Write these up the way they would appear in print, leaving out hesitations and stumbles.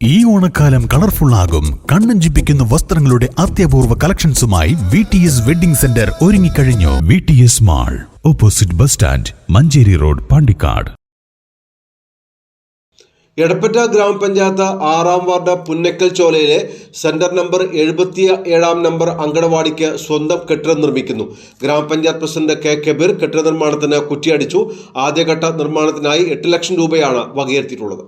ഈ ഓണക്കാലം കളർഫുൾ ആകും. കണ്ണഞ്ചിപ്പിക്കുന്ന വസ്ത്രങ്ങളുടെ അത്യപൂർവ കളക്ഷൻസുമായി VTS വെഡിംഗ് സെന്റർ ഒരുങ്ങിക്കഴിഞ്ഞു. VTS mall, opposite bus stand, Manjeri road, Pandikkad. Edappatta ഗ്രാമപഞ്ചായത്ത് 6-ാം വാർഡ് പുന്നക്കൽ ചോലയിലെ സെന്റർ നമ്പർ 77-ാം നമ്പർ അങ്കണവാടിക്ക് സ്വന്തം കെട്ടിടം നിർമ്മിക്കുന്നു. ഗ്രാമപഞ്ചായത്ത് പ്രസിഡന്റ് കെ കബീർ കെട്ടിട നിർമ്മാണത്തിന് കുറ്റിയടിച്ചു. ആദ്യഘട്ട നിർമ്മാണത്തിനായി 8 ലക്ഷം രൂപയാണ് വകയിരുത്തിയിട്ടുള്ളത്.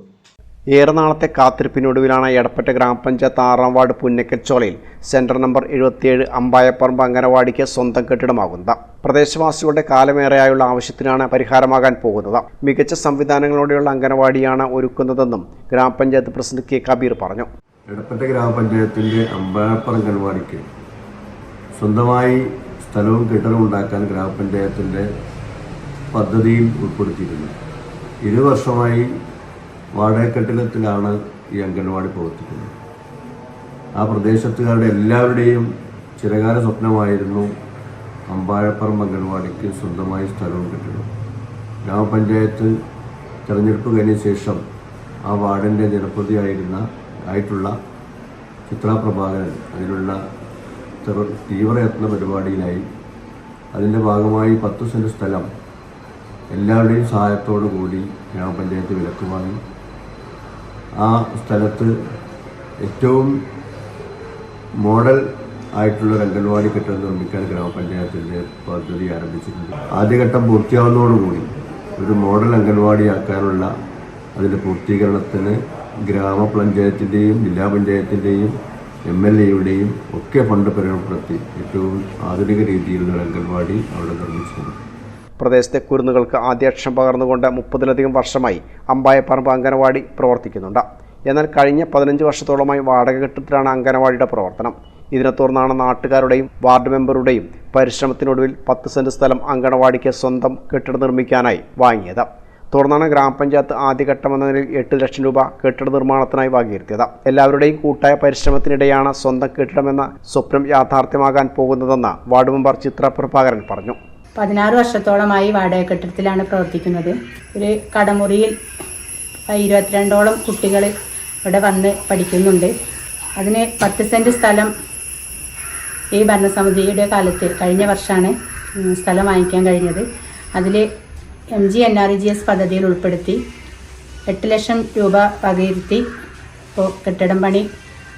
ഏറെ നാളത്തെ കാത്തിരിപ്പിനൊടുവിലാണ് എടപ്പറ്റ ഗ്രാമപഞ്ചായത്ത് 6-ാം വാർഡ് പുന്നക്കൽ ചോലയിൽ സെന്റർ നമ്പർ 77 അമ്പായപ്പറമ്പ് അങ്കണവാടിക്ക് സ്വന്തം കെട്ടിടമാകുന്നത്. പ്രദേശവാസികളുടെ കാലമേറെയായുള്ള ആവശ്യത്തിനാണ് പരിഹാരമാകാൻ പോകുന്നത്. മികച്ച സംവിധാനങ്ങളോടെയുള്ള അങ്കണവാടിയാണ് ഒരുക്കുന്നതെന്നും ഗ്രാമപഞ്ചായത്ത് പ്രസിഡന്റ് കെ കബീർ പറഞ്ഞു. എടപ്പറ്റ ഗ്രാമപഞ്ചായത്തിൻ്റെ അമ്പായപ്പറമ്പ് അങ്കണവാടിക്ക് സ്വന്തമായി സ്ഥലവും കെട്ടിടവും ഉണ്ടാക്കാൻ ഗ്രാമപഞ്ചായത്തിൻ്റെ പദ്ധതിയിൽ ഉൾപ്പെടുത്തിയിരുന്നു. 20 വർഷമായി വാടക കെട്ടിടത്തിലാണ് ഈ അംഗൻവാടി പ്രവർത്തിക്കുന്നത്. ആ പ്രദേശത്തുകാരുടെ എല്ലാവരുടെയും ചിരകാല സ്വപ്നമായിരുന്നു അമ്പായപ്പറമ്പ് അംഗൻവാടിക്ക് സ്വന്തമായി സ്ഥലവും കെട്ടിടവും. ഗ്രാമപഞ്ചായത്ത് തെരഞ്ഞെടുപ്പ് കഴിഞ്ഞ ശേഷം ആ വാർഡിൻ്റെ ജനപ്രതിയായിട്ടുള്ള ചിത്ര പ്രഭാകരൻ അതിനുള്ള തീവ്രയത്ന പരിപാടിയിലായി. അതിൻ്റെ ഭാഗമായി 10 സെൻറ്റ് സ്ഥലം എല്ലാവരുടെയും സഹായത്തോടു കൂടി ഗ്രാമപഞ്ചായത്ത് വിലക്ക് വാങ്ങി. ആ സ്ഥലത്ത് ഏറ്റവും മോഡൽ ആയിട്ടുള്ളൊരു അംഗൻവാടി കെട്ടിടം നിർമ്മിക്കാൻ ഗ്രാമപഞ്ചായത്തിൻ്റെ പദ്ധതി ആരംഭിച്ചിട്ടുണ്ട്. ആദ്യഘട്ടം പൂർത്തിയാവുന്നതോടുകൂടി ഒരു മോഡൽ അംഗൻവാടിയാക്കാനുള്ള അതിൻ്റെ പൂർത്തീകരണത്തിന് ഗ്രാമപഞ്ചായത്തിൻ്റെയും ജില്ലാ പഞ്ചായത്തിൻ്റെയും MLAയുടെയും ഒക്കെ ഫണ്ട് പ്രയോജനപ്പെടുത്തി ഏറ്റവും ആധുനിക രീതിയിലുള്ള അംഗൻവാടി അവിടെ നിർമ്മിച്ചിട്ടുണ്ട്. പ്രദേശത്തെ കുരുന്നുകൾക്ക് ആദ്യാക്ഷരം പകർന്നുകൊണ്ട് 30-ലധികം വർഷമായി അമ്പായപ്പറമ്പ് അങ്കണവാടി പ്രവർത്തിക്കുന്നുണ്ട്. എന്നാൽ കഴിഞ്ഞ 15 വർഷത്തോളമായി വാടക കെട്ടിടത്തിലാണ് അങ്കണവാടിയുടെ പ്രവർത്തനം. ഇതിനെ തുടർന്നാണ് നാട്ടുകാരുടെയും വാർഡ് മെമ്പറുടെയും പരിശ്രമത്തിനൊടുവിൽ 10 സെൻറ്റ് സ്ഥലം അങ്കണവാടിക്ക് സ്വന്തം കെട്ടിടം നിർമ്മിക്കാനായി വാങ്ങിയത്. തുടർന്നാണ് ഗ്രാമപഞ്ചായത്ത് ആദ്യഘട്ടമെന്ന നിലയിൽ 8 ലക്ഷം രൂപ കെട്ടിട നിർമ്മാണത്തിനായി വകയിരുത്തിയത്. എല്ലാവരുടെയും കൂട്ടായ പരിശ്രമത്തിനിടെയാണ് സ്വന്തം കെട്ടിടമെന്ന സ്വപ്നം യാഥാർത്ഥ്യമാകാൻ പോകുന്നതെന്ന് വാർഡ് മെമ്പർ ചിത്ര പ്രഭാകരൻ പറഞ്ഞു. 16 വർഷത്തോളമായി വാടക കെട്ടിടത്തിലാണ് പ്രവർത്തിക്കുന്നത്. ഒരു കടമുറിയിൽ 22ഓളം കുട്ടികൾ ഇവിടെ വന്ന് പഠിക്കുന്നുണ്ട്. അതിന് 10 സെൻറ്റ് സ്ഥലം ഈ ഭരണസമിതിയുടെ കാലത്ത് കഴിഞ്ഞ വർഷമാണ് സ്ഥലം വാങ്ങിക്കാൻ കഴിഞ്ഞത്. അതിൽ MGNREGS പദ്ധതിയിൽ ഉൾപ്പെടുത്തി 8 ലക്ഷം രൂപ വകയിരുത്തി ഇപ്പോൾ കെട്ടിടം പണി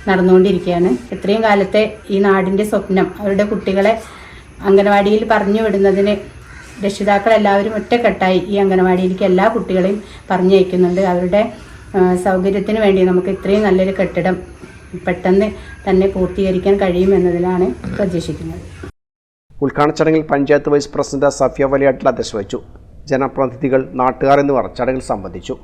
നടന്നുകൊണ്ടിരിക്കുകയാണ്. ഇത്രയും കാലത്തെ ഈ നാടിൻ്റെ സ്വപ്നം അവരുടെ കുട്ടികളെ അംഗനവാടിയിൽ പറഞ്ഞു വിടുന്നതിന് രക്ഷിതാക്കളെല്ലാവരും ഒറ്റക്കെട്ടായി ഈ അംഗനവാടിയിലേക്ക് എല്ലാ കുട്ടികളെയും പറഞ്ഞയക്കുന്നുണ്ട്. അവരുടെ സൗകര്യത്തിന് വേണ്ടി നമുക്ക് ഇത്രയും നല്ലൊരു കെട്ടിടം പെട്ടെന്ന് തന്നെ പൂർത്തീകരിക്കാൻ കഴിയുമെന്നതിലാണ് പ്രതീക്ഷിക്കുന്നത്. ഉദ്ഘാടന ചടങ്ങിൽ പഞ്ചായത്ത് വൈസ് പ്രസിഡന്റ് സഫിയ വലിയാട്ടിൽ അധ്യക്ഷത വഹിച്ചു. ജനപ്രതിനിധികൾ, നാട്ടുകാർ എന്നിവർ ചടങ്ങിൽ സംബന്ധിച്ചു.